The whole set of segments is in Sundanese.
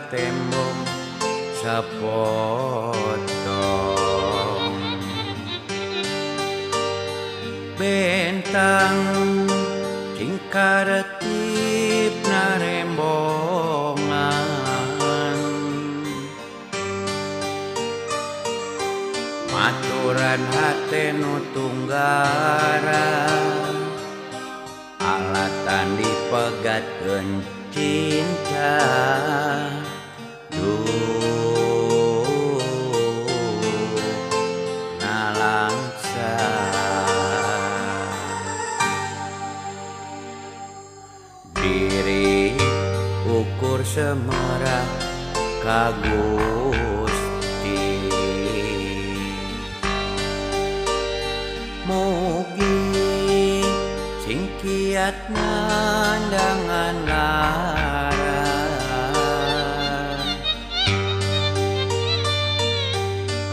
tembong sepotong bentang cingkaretip narembongan maturan hate nu tunggara alatan dipegatkeun cinta nalangsa diri ukur semerah ka Gusti mugi sing kiat nandangan lara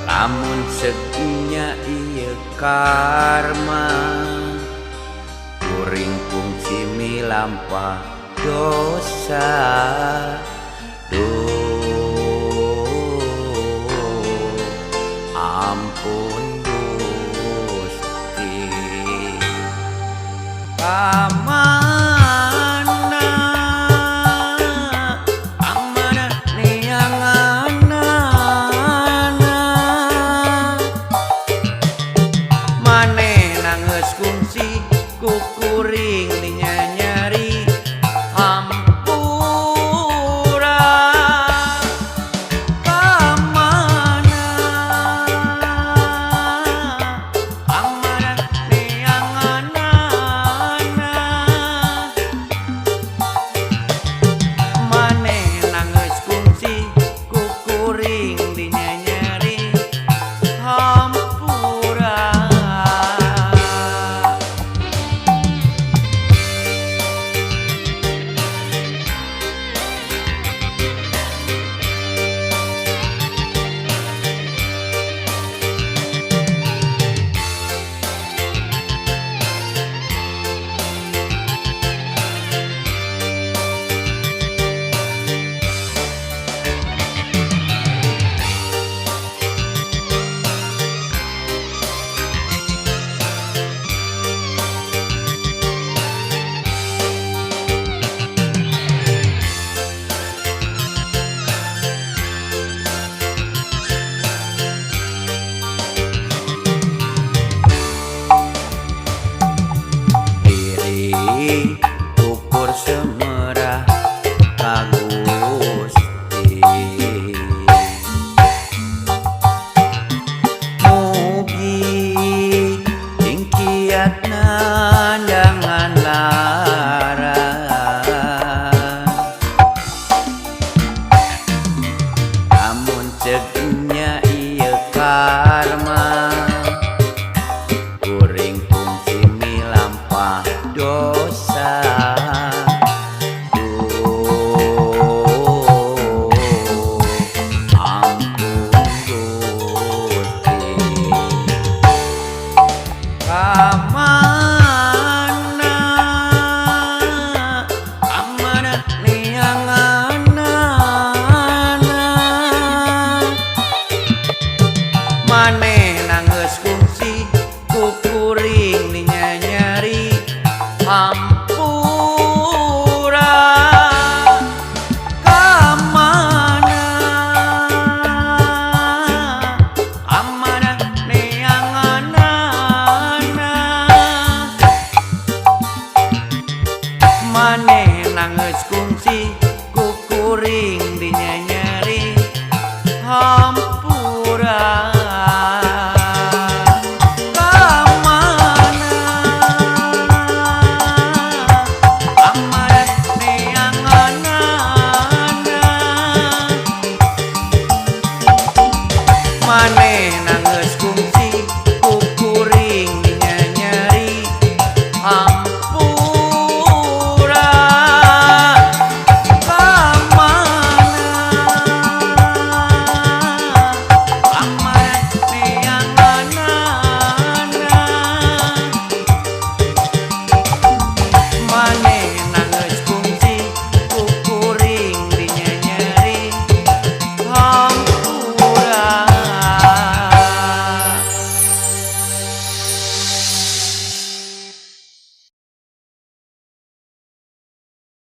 lamun segnya ieu karma kuring fungsi milampah dosa ampun Gusti pamana amana nianganana manehna geus kungsi ku kuring nyanyari hampura pamana amana nianganana manehna geus kungsi ku kuring dinyanyari hampura ukur semerah ka Gusti mugi sing kiat nandangan lara lamun cegnya ieu karma kuring fungsi milampah dosa ampun Gusti pamana amana nianganana manehna geus kungsi ku kuring